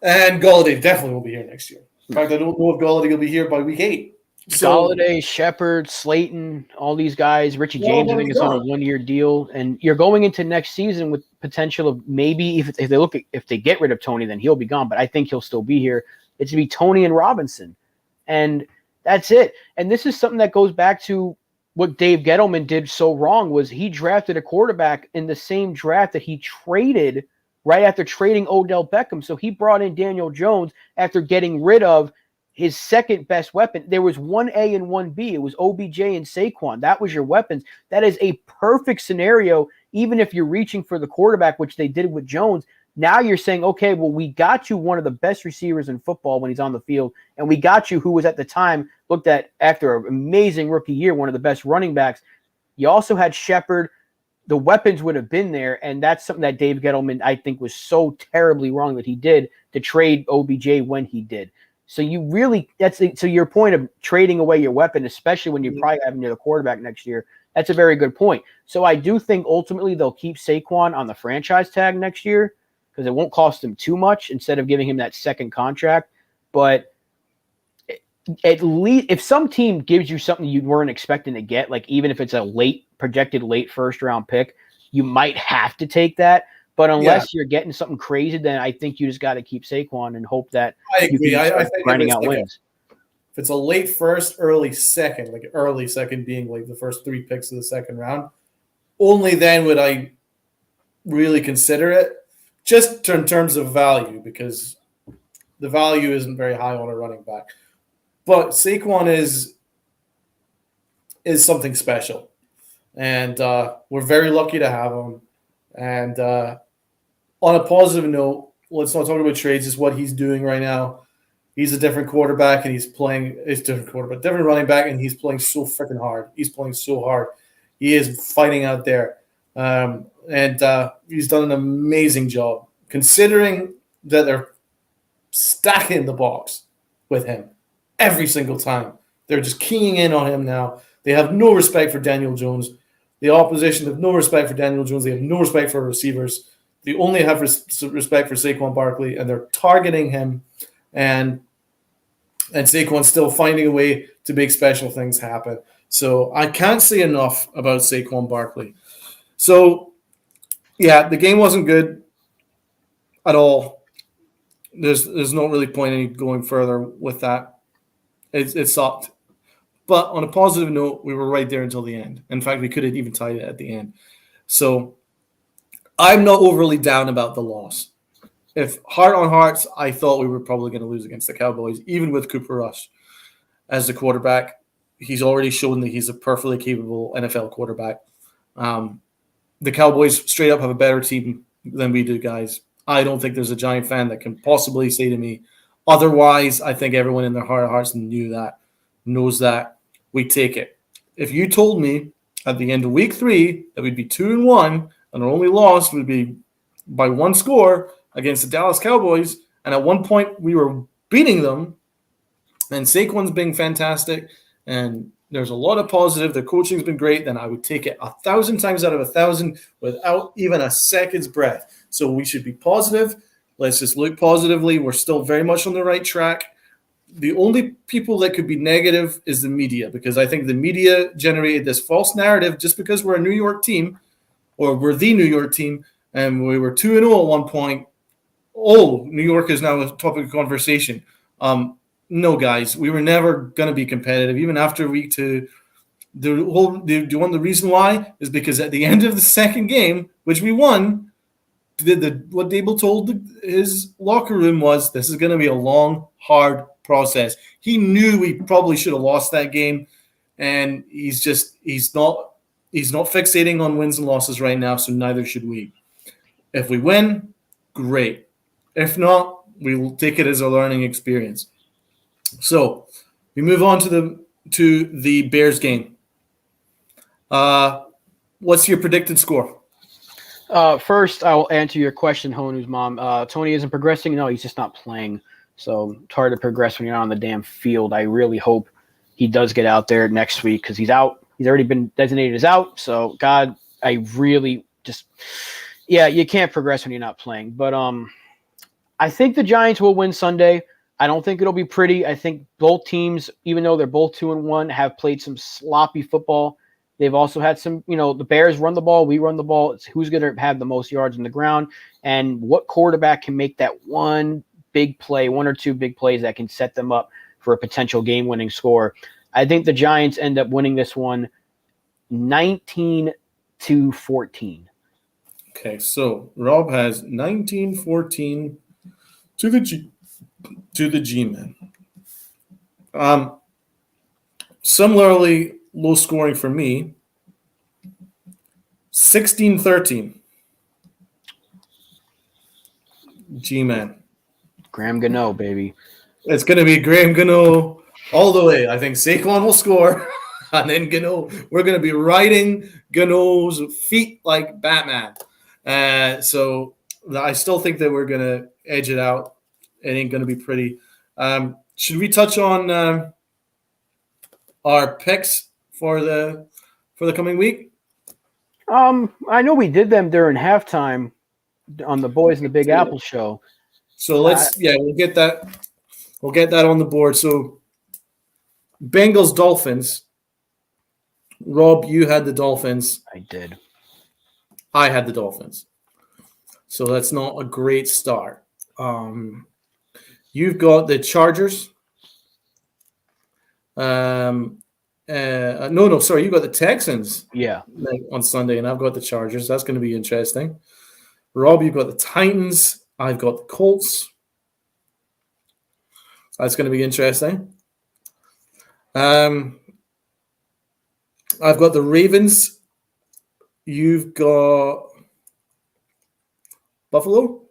And Golladay definitely won't be here next year. In fact, I don't know if Golladay will be here by week 8. So, Golladay, Shepard, Slayton, all these guys. Richie James, I think, is on a 1-year deal, and you're going into next season with potential of maybe if they get rid of Tony, then he'll be gone. But I think he'll still be here. It's to be Tony and Robinson, and that's it. And this is something that goes back to what Dave Gettleman did so wrong, was he drafted a quarterback in the same draft that he traded right after trading Odell Beckham. So he brought in Daniel Jones after getting rid of his second best weapon. There was 1A and 1B. It was OBJ and Saquon. That was your weapons. That is a perfect scenario, even if you're reaching for the quarterback, which they did with Jones. Now you're saying, okay, well, we got you one of the best receivers in football when he's on the field, and we got you who was at the time looked at after an amazing rookie year, one of the best running backs. You also had Shepard. The weapons would have been there, and that's something that Dave Gettleman, I think, was so terribly wrong that he did to trade OBJ when he did. So so your point of trading away your weapon, especially when you're probably having the quarterback next year, that's a very good point. So I do think ultimately they'll keep Saquon on the franchise tag next year because it won't cost them too much instead of giving him that second contract. But at least if some team gives you something you weren't expecting to get, like even if it's a projected late first round pick, you might have to take that. But unless you're getting something crazy, then I think you just got to keep Saquon and hope that I agree. I think grinding out wins. If it's a late first, early second, like early second being like the first 3 picks of the second round, only then would I really consider it, just in terms of value, because the value isn't very high on a running back. But Saquon is something special, and we're very lucky to have him. And on a positive note, let's not talk about trades. Is what he's doing right now. He's a different quarterback, and different running back, and he's playing so freaking hard. He's playing so hard. He is fighting out there, and he's done an amazing job considering that they're stacking the box with him every single time. They're just keying in on him now. They have no respect for Daniel Jones. The opposition have no respect for Daniel Jones. They have no respect for receivers. They only have respect for Saquon Barkley, and they're targeting him. And Saquon's still finding a way to make special things happen. So I can't say enough about Saquon Barkley. So, yeah, the game wasn't good at all. There's no really point in going further with that. It sucked. But on a positive note, we were right there until the end. In fact, we could have even tied it at the end. So I'm not overly down about the loss. if heart on hearts, I thought we were probably going to lose against the Cowboys, even with Cooper Rush as the quarterback. He's already shown that he's a perfectly capable NFL quarterback. The Cowboys straight up have a better team than we do, guys. I don't think there's a Giant fan that can possibly say to me otherwise. I think everyone in their heart of hearts knows that. We take it. If you told me at the end of week 3 that we'd be 2-1 and our only loss would be by one score against the Dallas Cowboys, and at one point we were beating them, and Saquon's being fantastic, and there's a lot of positive, the coaching's been great, then I would take it 1,000 times out of 1,000 without even a second's breath. So we should be positive. Let's just look positively. We're still very much on the right track. The only people that could be negative is the media, because I think the media generated this false narrative just because we're a New York team, or we're the New York team, and we were 2-0 at one point. Oh, New York is now a topic of conversation. No, guys, we were never going to be competitive, even after week 2. The reason why is because at the end of the second game, which we won, what Dable told his locker room was, this is going to be a long, hard process. He knew we probably should have lost that game, and he's not fixating on wins and losses right now, so neither should we. If we win, great. If not, we will take it as a learning experience. So we move on to the Bears game. What's your predicted score? First, I will answer your question, Honu's mom. Tony isn't progressing. No, he's just not playing. So it's hard to progress when you're not on the damn field. I really hope he does get out there next week because he's out. He's already been designated as out. So, God, I really just – yeah, you can't progress when you're not playing. But I think the Giants will win Sunday. I don't think it'll be pretty. I think both teams, even though they're both 2-1, have played some sloppy football. They've also had some, the Bears run the ball, we run the ball. It's who's going to have the most yards on the ground and what quarterback can make that one big play, one or two big plays that can set them up for a potential game-winning score. I think the Giants end up winning this one 19-14. Okay, so Rob has 19-14 to the G-Men. Similarly, low scoring for me, 16-13. G-Man. Graham Gano, baby. It's going to be Graham Gano all the way. I think Saquon will score, and then Gano. We're going to be riding Gano's feet like Batman. So I still think that we're going to edge it out. It ain't going to be pretty. Should we touch on our picks for the coming week? I know we did them during halftime on the Boys in the Big Apple show. So we'll get that. We'll get that on the board. So Bengals Dolphins. Rob, you had the Dolphins. I did. I had the Dolphins. So that's not a great start. You've got the Chargers. Sorry, you got the Texans. Yeah. On Sunday, and I've got the Chargers. That's going to be interesting. Rob, you've got the Titans. I've got the Colts. That's going to be interesting. I've got the Ravens. You've got Buffalo.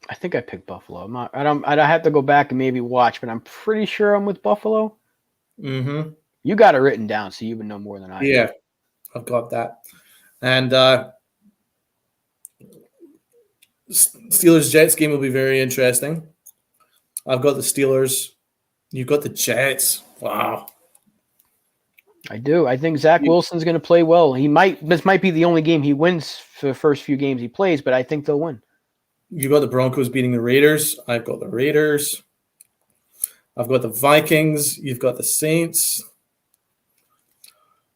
I think I picked Buffalo. I have to go back and maybe watch, but I'm pretty sure I'm with Buffalo. Mm-hmm. You got it written down, so you would know more than I do. Yeah, I've got that. And Steelers-Jets game will be very interesting. I've got the Steelers. You've got the Jets. Wow. I do. I think Zach Wilson's going to play well. This might be the only game he wins for the first few games he plays, but I think they'll win. You got the Broncos beating the Raiders. I've got the Raiders. I've got the Vikings. You've got the Saints.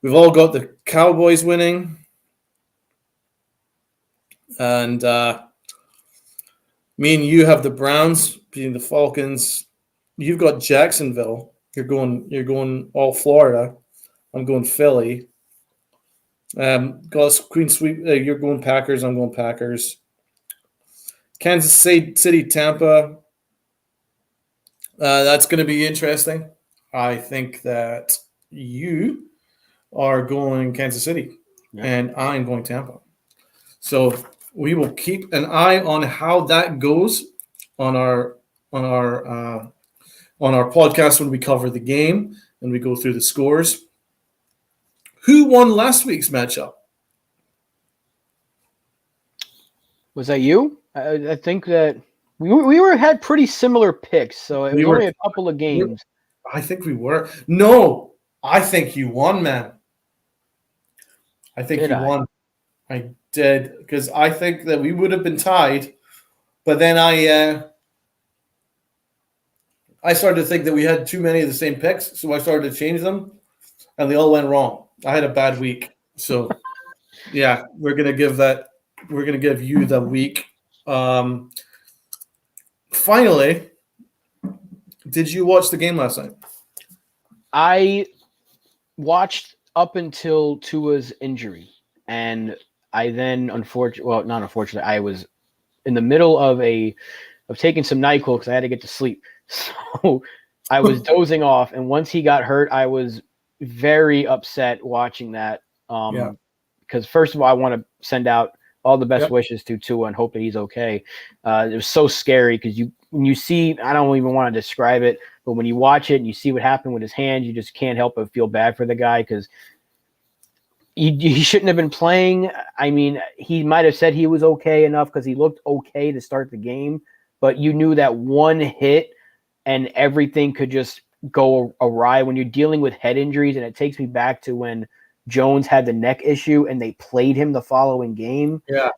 We've all got the Cowboys winning. And me and you have the Browns beating the Falcons. You've got Jacksonville. You're going all Florida. I'm going Philly. Got Queen Sweep. You're going Packers. I'm going Packers. Kansas City, Tampa. That's going to be interesting. I think that you are going Kansas City, and I'm going Tampa. So we will keep an eye on how that goes on our podcast when we cover the game and we go through the scores. Who won last week's matchup? Was that you? I think that we had pretty similar picks, so it was only a couple of games. I think we were. No, I think you won, man. I think you won. I did, because I think that we would have been tied, but then I started to think that we had too many of the same picks, so I started to change them, and they all went wrong. I had a bad week, so yeah, we're gonna give you the week. Finally, did you watch the game last night? I watched up until Tua's injury, and I then not unfortunately, I was in the middle of taking some NyQuil because I had to get to sleep. So I was dozing off, and once he got hurt, I was very upset watching that. Because first of all, I want to send out all the best wishes to Tua and hope that he's okay. It was so scary because when you see, I don't even want to describe it, but when you watch it and you see what happened with his hand, you just can't help but feel bad for the guy because he shouldn't have been playing. I mean, he might have said he was okay enough because he looked okay to start the game, but you knew that one hit and everything could just go awry when you're dealing with head injuries. And it takes me back to when Jones had the neck issue and they played him the following game. Yeah.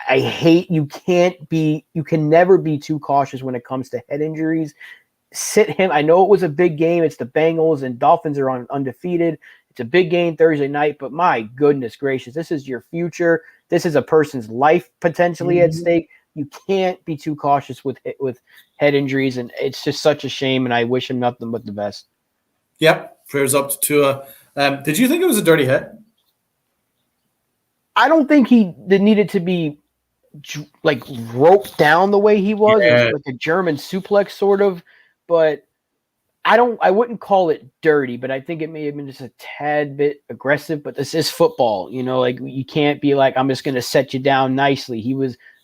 I hate, you can never be too cautious when it comes to head injuries. Sit him. I know it was a big game. It's the Bengals and Dolphins are undefeated. It's a big game Thursday night, but my goodness gracious, this is your future. This is a person's life potentially at stake. You can't be too cautious with head injuries, and it's just such a shame, and I wish him nothing but the best. Yep. Prayers up to Tua. Did you think it was a dirty hit? I don't think he needed to be like roped down the way he was. Yeah. It was like a German suplex sort of, but I wouldn't call it dirty, but I think it may have been just a tad bit aggressive, but this is football, like you can't be like, I'm just going to set you down nicely.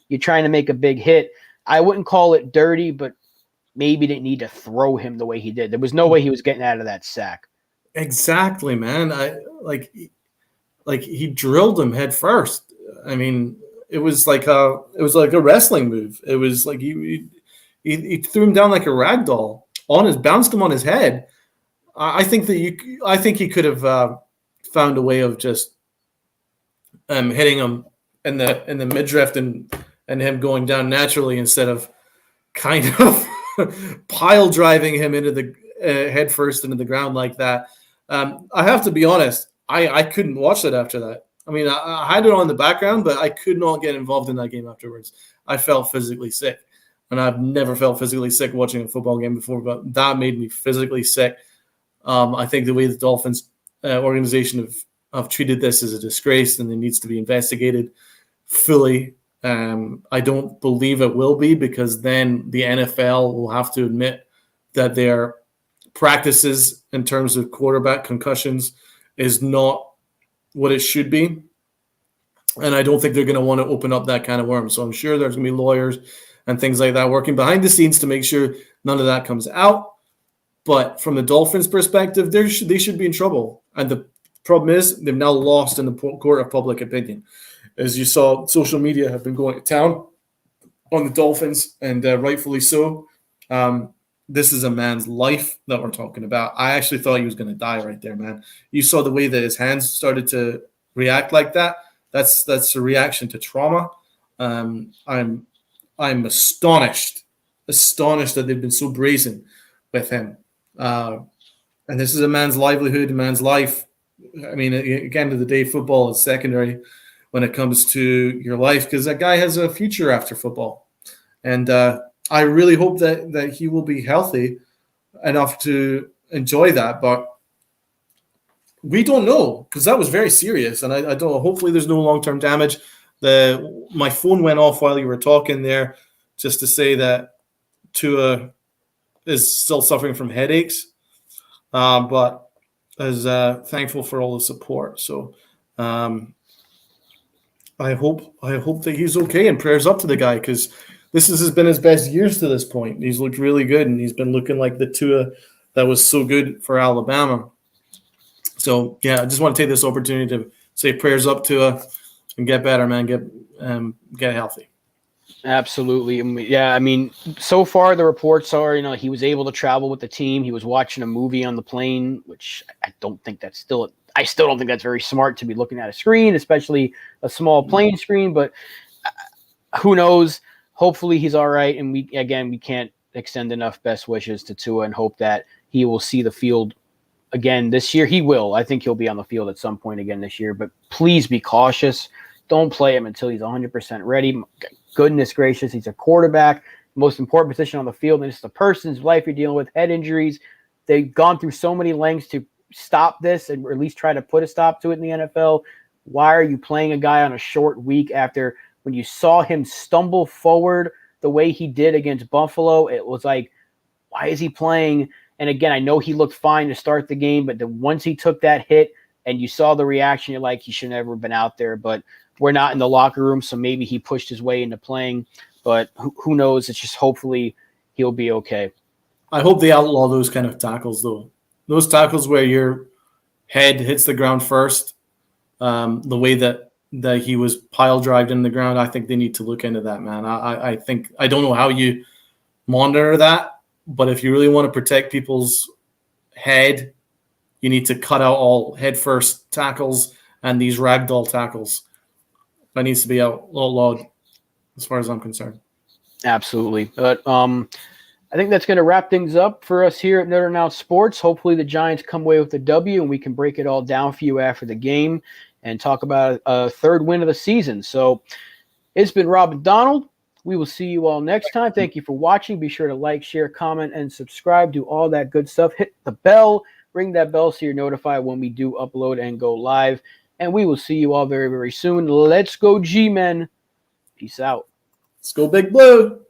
You're trying to make a big hit. I wouldn't call it dirty, but maybe didn't need to throw him the way he did. There was no way he was getting out of that sack. Exactly, man. He drilled him head first. I mean, it was like a wrestling move. It was like he threw him down like a rag doll bounced him on his head. I think he could have found a way of just hitting him in the midriff and him going down naturally instead of kind of pile driving him into the head first into the ground like that. I have to be honest, I couldn't watch that after that. I mean, I had it on the background, but I could not get involved in that game afterwards. I felt physically sick, and I've never felt physically sick watching a football game before, but that made me physically sick. I think the way the Dolphins organization have treated this is a disgrace, and it needs to be investigated fully. I don't believe it will be, because then the NFL will have to admit that their practices in terms of quarterback concussions is not what it should be. And I don't think they're going to want to open up that kind of worm. So I'm sure there's going to be lawyers and things like that working behind the scenes to make sure none of that comes out. But from the Dolphins' perspective, they should be in trouble. And the problem is they've now lost in the court of public opinion. As you saw, social media have been going to town on the Dolphins, and rightfully so. This is a man's life that we're talking about. I actually thought he was going to die right there, man. You saw the way that his hands started to react like that. That's a reaction to trauma. I'm astonished that they've been so brazen with him. And this is a man's livelihood, a man's life. I mean, at the end of the day, football is secondary when it comes to your life, because that guy has a future after football. And I really hope that he will be healthy enough to enjoy that. But we don't know, because that was very serious. And I don't. Hopefully there's no long-term damage. My phone went off while you were talking there, just to say that Tua is still suffering from headaches, but is thankful for all the support. So I hope that he's okay, and prayers up to the guy, because this has been his best years to this point. He's looked really good, and he's been looking like the Tua that was so good for Alabama. So yeah, I just want to take this opportunity to say prayers up to and get better, man. Get healthy. Absolutely. Yeah, I mean, so far the reports are, he was able to travel with the team. He was watching a movie on the plane, which I still don't think that's very smart to be looking at a screen, especially a small plane screen, but who knows? Hopefully he's all right. And we can't extend enough best wishes to Tua and hope that he will see the field again this year. He will. I think he'll be on the field at some point again this year, but please be cautious. Don't play him until he's 100% ready. Goodness gracious, he's a quarterback, most important position on the field, and it's the person's life you're dealing with, head injuries. They've gone through so many lengths to stop this, or at least try to put a stop to it in the NFL. Why are you playing a guy on a short week after when you saw him stumble forward the way he did against Buffalo? It was like, why is he playing? And again, I know he looked fine to start the game, but then once he took that hit and you saw the reaction, you're like, he should never have been out there. But we're not in the locker room, so maybe he pushed his way into playing. But who knows? It's just hopefully he'll be okay. I hope they outlaw those kind of tackles, though. Those tackles where your head hits the ground first, the way that he was pile drived in the ground, I think they need to look into that, man. I don't know how you monitor that, but if you really want to protect people's head, you need to cut out all head first tackles and these ragdoll tackles. That needs to be outlawed as far as I'm concerned. Absolutely. But I think that's going to wrap things up for us here at Notre Dame Sports. Hopefully the Giants come away with the W and we can break it all down for you after the game and talk about a third win of the season. So it's been Rob and Donald. We will see you all next time. Thank you for watching. Be sure to like, share, comment, and subscribe. Do all that good stuff. Hit the bell. Ring that bell so you're notified when we do upload and go live. And we will see you all very, very soon. Let's go, G-Men. Peace out. Let's go, Big Blue.